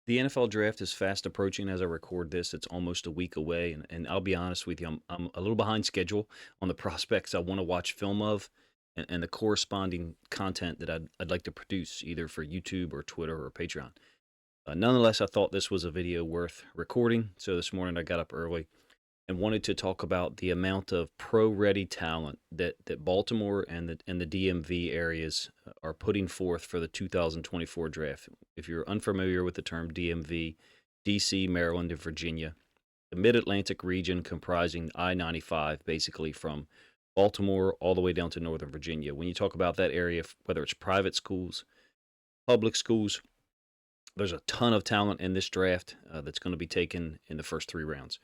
The NFL draft is fast approaching as I record this. It's almost a week away, and I'll be honest with you, I'm a little behind schedule on the prospects I want to watch film of and the corresponding content that I'd like to produce, either for YouTube or Twitter or Patreon. Nonetheless, I thought this was a video worth recording, so this morning I got up early and wanted to talk about the amount of pro-ready talent that Baltimore and the DMV areas are putting forth for the 2024 draft. If you're unfamiliar with the term DMV, DC, Maryland, and Virginia, the Mid-Atlantic region comprising I-95, basically from Baltimore all the way down to Northern Virginia. When you talk about that area, whether it's private schools, public schools, there's a ton of talent in this draft that's going to be taken in the first 3 rounds.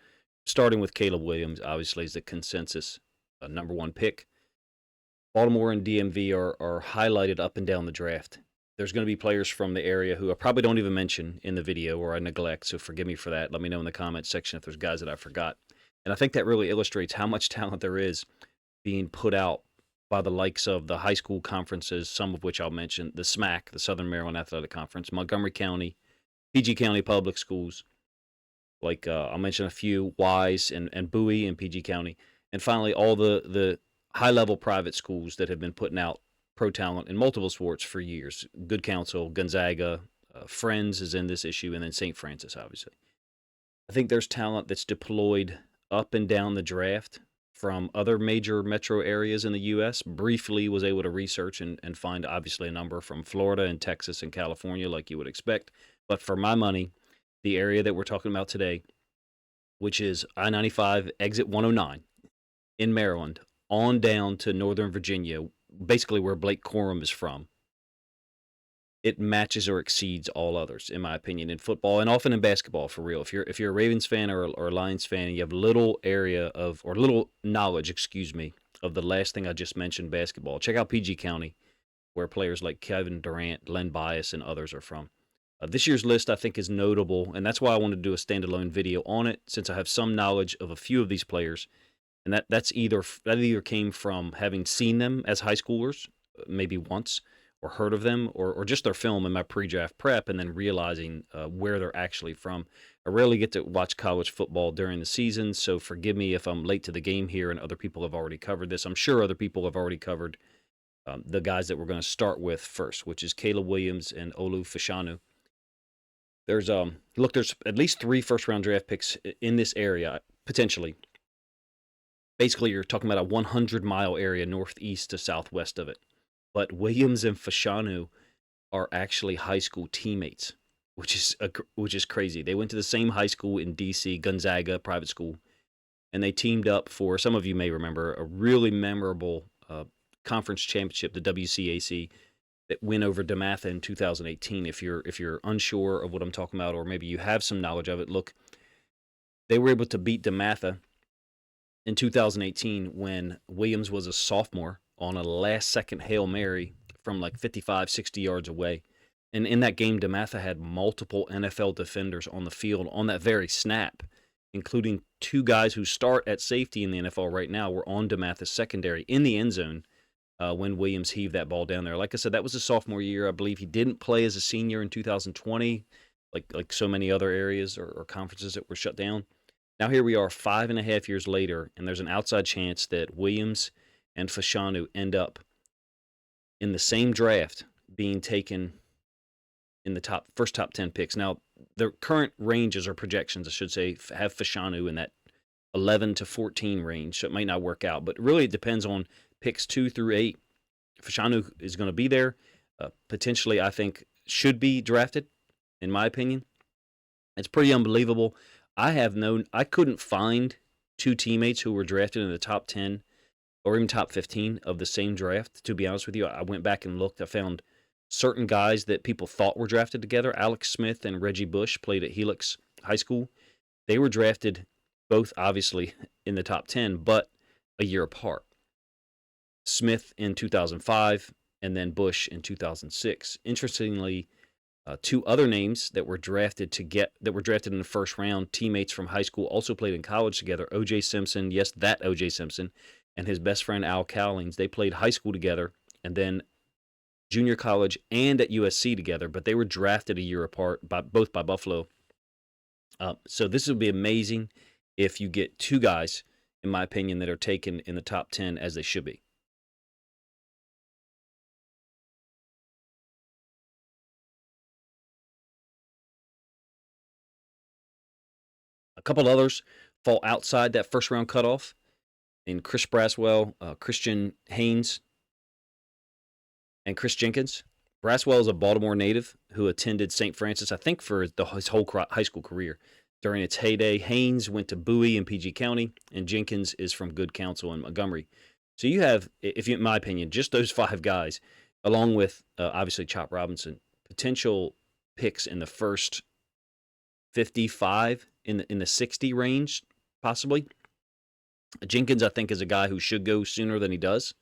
Starting with Caleb Williams, obviously, is the consensus number one pick. Baltimore and DMV are highlighted up and down the draft. There's going to be players from the area who I probably don't even mention in the video or I neglect, so forgive me for that. Let me know in the comments section if there's guys that I forgot. And I think that really illustrates how much talent there is being put out by the likes of the high school conferences, some of which I'll mention, the SMAC, the Southern Maryland Athletic Conference, Montgomery County, PG County Public Schools, like I'll mention a few, Wise and Bowie in PG County, and finally all the high level private schools that have been putting out pro talent in multiple sports for years. Good Counsel, Gonzaga, Friends is in this issue, and then St. Francis, obviously. I think there's talent that's deployed up and down the draft from other major metro areas in the U.S. Briefly was able to research and find obviously a number from Florida and Texas and California, like you would expect. But for my money, the area that we're talking about today, which is I-95 exit 109 in Maryland, on down to Northern Virginia, basically where Blake Corum is from, it matches or exceeds all others, in my opinion, in football and often in basketball. For real, if you're a Ravens fan or a Lions fan, and you have little area of or little knowledge, excuse me, of the last thing I just mentioned, basketball. Check out PG County, where players like Kevin Durant, Len Bias, and others are from. This year's list, I think, is notable, and that's why I wanted to do a standalone video on it, since I have some knowledge of a few of these players, and that either came from having seen them as high schoolers, maybe once, or heard of them, or just their film in my pre-draft prep, and then realizing where they're actually from. I rarely get to watch college football during the season, so forgive me if I'm late to the game here and other people have already covered this. I'm sure other people have already covered the guys that we're going to start with first, which is Caleb Williams and Olu Fashanu. There's at least 3 first round draft picks in this area potentially. Basically, you're talking about a 100-mile area northeast to southwest of it. But Williams and Fashanu are actually high school teammates, which is crazy. They went to the same high school in DC, Gonzaga private school, and they teamed up for, some of you may remember, a really memorable conference championship, the WCAC, that went over DeMatha in 2018. If you're unsure of what I'm talking about, or maybe you have some knowledge of it, look, they were able to beat DeMatha in 2018 when Williams was a sophomore on a last-second Hail Mary from like 55, 60 yards away. And in that game, DeMatha had multiple NFL defenders on the field on that very snap, including 2 guys who start at safety in the NFL right now were on DeMatha's secondary in the end zone when Williams heaved that ball down there. Like I said, that was his sophomore year. I believe he didn't play as a senior in 2020, like so many other areas or conferences that were shut down. Now here we are 5.5 years later, and there's an outside chance that Williams and Fashanu end up in the same draft being taken in the first top 10 picks. Now, the current ranges or projections, I should say, have Fashanu in that 11 to 14 range, so it might not work out. But really, it depends on picks 2 through 8. Fashanu is going to be there. Potentially, I think, should be drafted, in my opinion. It's pretty unbelievable. I couldn't find 2 teammates who were drafted in the top 10 or even top 15 of the same draft, to be honest with you. I went back and looked. I found certain guys that people thought were drafted together. Alex Smith and Reggie Bush played at Helix High School. They were drafted both, obviously, in the top 10, but a year apart. Smith in 2005 and then Bush in 2006. Interestingly, 2 other names that were drafted in the first round, teammates from high school, also played in college together. O.J. Simpson, yes, that O.J. Simpson, and his best friend Al Cowlings. They played high school together, and then junior college and at USC together, but they were drafted a year apart by both by Buffalo. So this would be amazing if you get two guys, in my opinion, that are taken in the top 10 as they should be. A couple others fall outside that first round cutoff in Chris Braswell, Christian Haynes, and Chris Jenkins. Braswell is a Baltimore native who attended St. Francis, I think, for his whole high school career. During its heyday, Haynes went to Bowie in PG County, and Jenkins is from Good Counsel in Montgomery. So you have, if you, in my opinion, just those five guys, along with obviously Chop Robinson, potential picks in the first 55 in the 60 range, possibly. Jenkins, I think, is a guy who should go sooner than he does.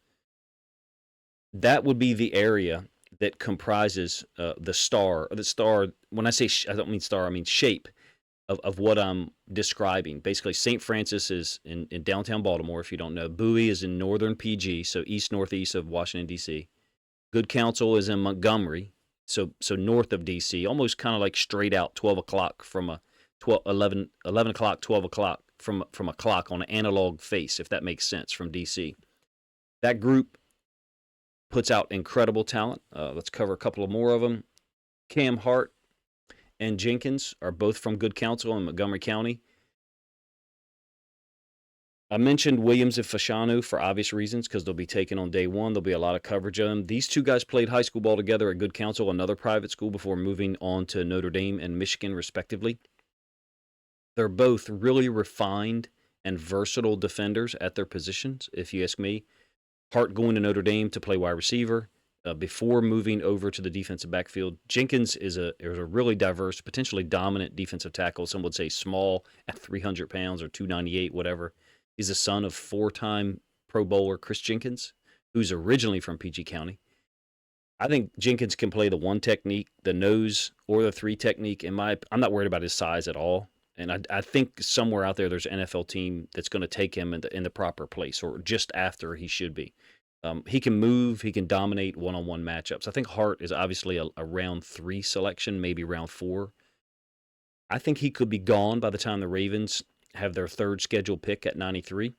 That would be the area that comprises the star. The star, when I say, I don't mean star, I mean shape of what I'm describing. Basically, St. Francis is in downtown Baltimore, if you don't know. Bowie is in northern PG, so east-northeast of Washington, D.C. Good Counsel is in Montgomery, so north of D.C., almost kind of like straight out 12 o'clock from a 11 o'clock, 12 o'clock from a clock on an analog face, if that makes sense, from D.C. That group puts out incredible talent. Let's cover a couple of more of them. Cam Hart and Jenkins are both from Good Counsel in Montgomery County. I mentioned Williams and Fashanu for obvious reasons because they'll be taken on day one. There'll be a lot of coverage of them. These two guys played high school ball together at Good Counsel, another private school, before moving on to Notre Dame and Michigan, respectively. They're both really refined and versatile defenders at their positions, if you ask me. Hart going to Notre Dame to play wide receiver before moving over to the defensive backfield. Jenkins is a really diverse, potentially dominant defensive tackle. Some would say small at 300 pounds or 298, whatever. He's the son of four-time Pro Bowler Chris Jenkins, who's originally from PG County. I think Jenkins can play the one technique, the nose, or the three technique. I'm not worried about his size at all. And I think somewhere out there's an NFL team that's going to take him in the proper place or just after he should be. He can move. He can dominate one-on-one matchups. I think Hart is obviously a round 3 selection, maybe round 4. I think he could be gone by the time the Ravens have their third scheduled pick at 93.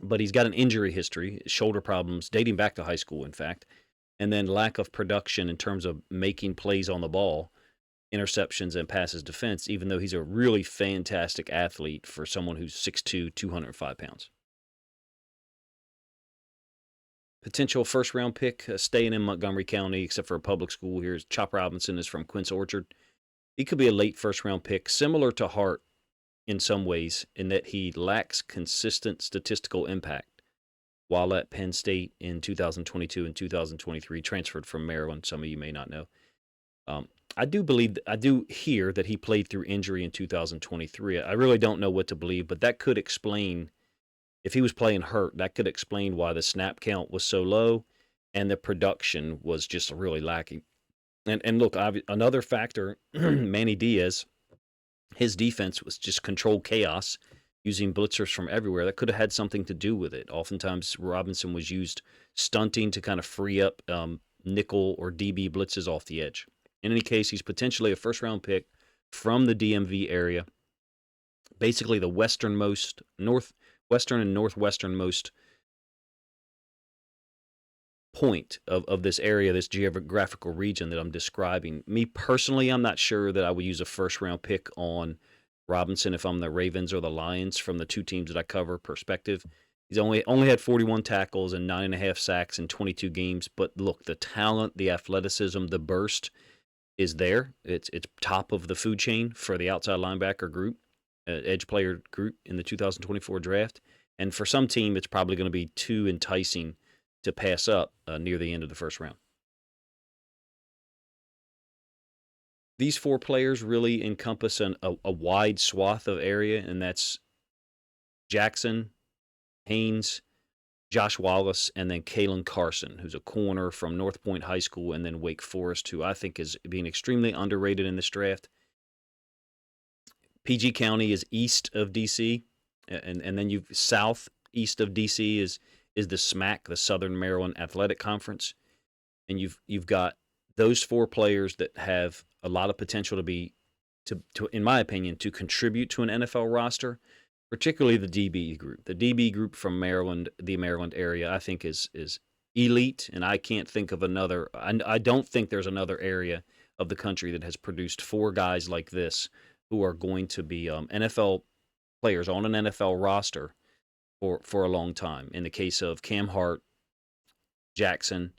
But he's got an injury history, shoulder problems dating back to high school, in fact, and then lack of production in terms of making plays on the ball, interceptions, and passes defense, even though he's a really fantastic athlete for someone who's 6'2", 205 pounds. Potential first-round pick staying in Montgomery County, except for a public school here, is Chop Robinson is from Quince Orchard. He could be a late first-round pick, similar to Hart in some ways, in that he lacks consistent statistical impact. While at Penn State in 2022 and 2023, transferred from Maryland, some of you may not know. I do hear that he played through injury in 2023. I really don't know what to believe, but that could explain, if he was playing hurt, that could explain why the snap count was so low and the production was just really lacking. And look, another factor, Manny Diaz, his defense was just controlled chaos using blitzers from everywhere. That could have had something to do with it. Oftentimes, Robinson was used stunting to kind of free up nickel or DB blitzes off the edge. In any case, he's potentially a first-round pick from the DMV area, basically the northwestern and northwesternmost point of this area, this geographical region that I'm describing. Me personally, I'm not sure that I would use a first-round pick on Robinson if I'm the Ravens or the Lions from the two teams that I cover perspective. He's only had 41 tackles and 9.5 sacks in 22 games. But look, the talent, the athleticism, the burst is there. It's top of the food chain for the outside linebacker group, edge player group in the 2024 draft. And for some team, it's probably going to be too enticing to pass up near the end of the first round. These four players really encompass a wide swath of area, and that's Jackson, Haynes, Josh Wallace, and then Kalen Carson, who's a corner from North Point High School and then Wake Forest, who I think is being extremely underrated in this draft. PG County is east of D.C., and then you've southeast of D.C. is the SMAC, the Southern Maryland Athletic Conference. and you've got those four players that have a lot of potential to be to in my opinion to contribute to an NFL roster, particularly the DB group. The DB group from Maryland, the Maryland area, I think is elite, and I can't think of another. I don't think there's another area of the country that has produced four guys like this who are going to be NFL players on an NFL roster for a long time. In the case of Cam Hart, Jackson,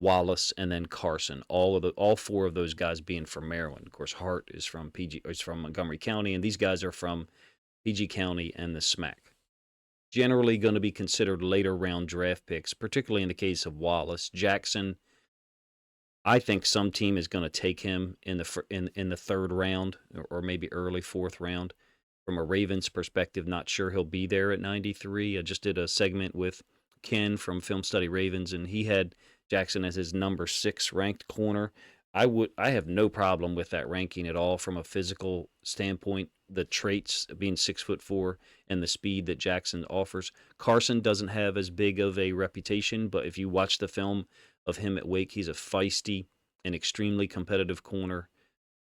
Wallace, and then Carson. All four of those guys being from Maryland. Of course, Hart is from Montgomery County, and these guys are from PG County and the SMAC. Generally going to be considered later round draft picks, particularly in the case of Wallace. Jackson, I think some team is going to take him in the third round or maybe early fourth round. From a Ravens perspective, not sure he'll be there at 93. I just did a segment with Ken from Film Study Ravens, and he had Jackson as his number 6 ranked corner. I have no problem with that ranking at all from a physical standpoint. The traits being 6'4" and the speed that Jackson offers. Carson doesn't have as big of a reputation, but if you watch the film of him at Wake, he's a feisty and extremely competitive corner.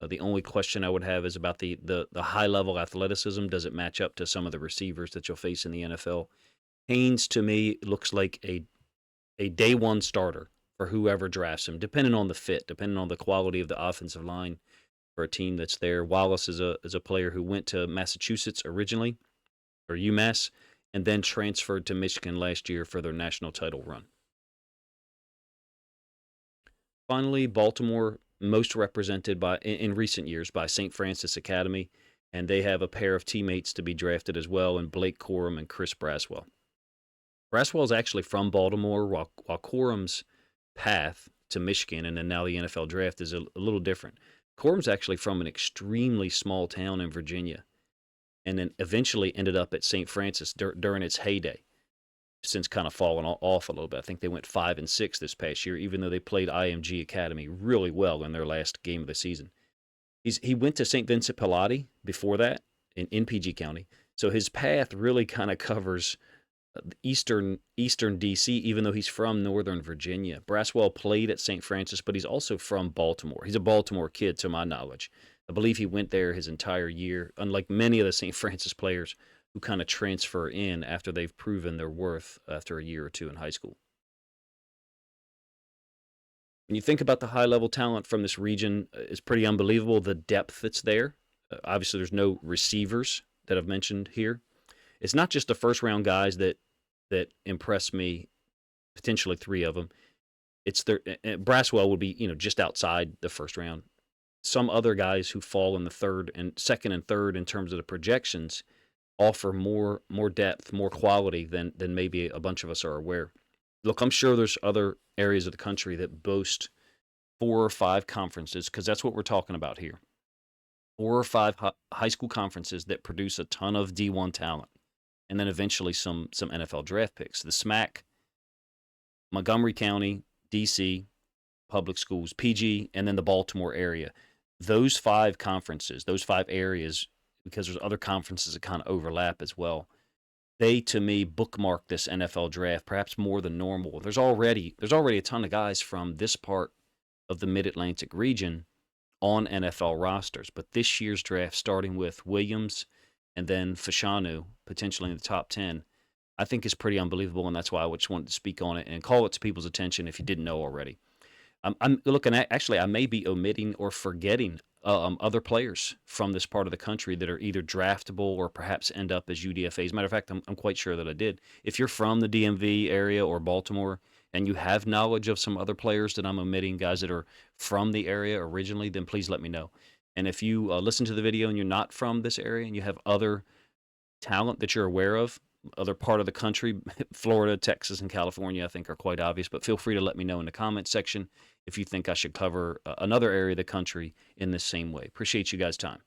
The only question I would have is about the high level athleticism. Does it match up to some of the receivers that you'll face in the NFL? Haynes to me looks like a day one starter for whoever drafts him, depending on the fit, depending on the quality of the offensive line for a team that's there. Wallace is a player who went to Massachusetts originally, or UMass, and then transferred to Michigan last year for their national title run. Finally, Baltimore, most represented by in recent years by St. Francis Academy, and they have a pair of teammates to be drafted as well in Blake Corum and Chris Braswell. Braswell is actually from Baltimore, while Corum's path to Michigan and then now the NFL draft is a little different. Corum's actually from an extremely small town in Virginia, and then eventually ended up at St. Francis during its heyday. Since kind of fallen off a little bit. I think they went 5-6 this past year, even though they played IMG Academy really well in their last game of the season. He went to St. Vincent Pallotti before that in PG County, so his path really kind of covers eastern DC, even though he's from Northern Virginia. Braswell played at St. Francis, but he's also from Baltimore. He's a Baltimore kid, to my knowledge. I believe he went there his entire year, unlike many of the St. Francis players who kind of transfer in after they've proven their worth after a year or two in high school. When you think about the high-level talent from this region, it's pretty unbelievable, the depth that's there. Obviously, there's no receivers that I've mentioned here. It's not just the first-round guys that impress me, potentially 3 of them. It's Braswell would be, just outside the first round. Some other guys who fall in the second and third in terms of the projections offer more depth, more quality than maybe a bunch of us are aware. Look, I'm sure there's other areas of the country that boast 4 or 5 conferences, because that's what we're talking about here. 4 or 5 high school conferences that produce a ton of D1 talent, and then eventually some NFL draft picks. The SMAC, Montgomery County, DC, public schools, PG, and then the Baltimore area. Those 5 conferences, those 5 areas, because there's other conferences that kind of overlap as well, they, to me, bookmark this NFL draft perhaps more than normal. There's already a ton of guys from this part of the Mid-Atlantic region on NFL rosters, but this year's draft, starting with Williams and then Fashanu, potentially in the top 10, I think is pretty unbelievable, and that's why I just wanted to speak on it and call it to people's attention if you didn't know already. I'm looking at, actually, I may be omitting or forgetting other players from this part of the country that are either draftable or perhaps end up as UDFAs. As a matter of fact, I'm quite sure that I did. If you're from the DMV area or Baltimore and you have knowledge of some other players that I'm omitting, guys that are from the area originally, then please let me know. And if you listen to the video and you're not from this area and you have other talent that you're aware of, other part of the country, Florida, Texas, and California, I think are quite obvious, but feel free to let me know in the comments section if you think I should cover another area of the country in this same way. Appreciate you guys' time.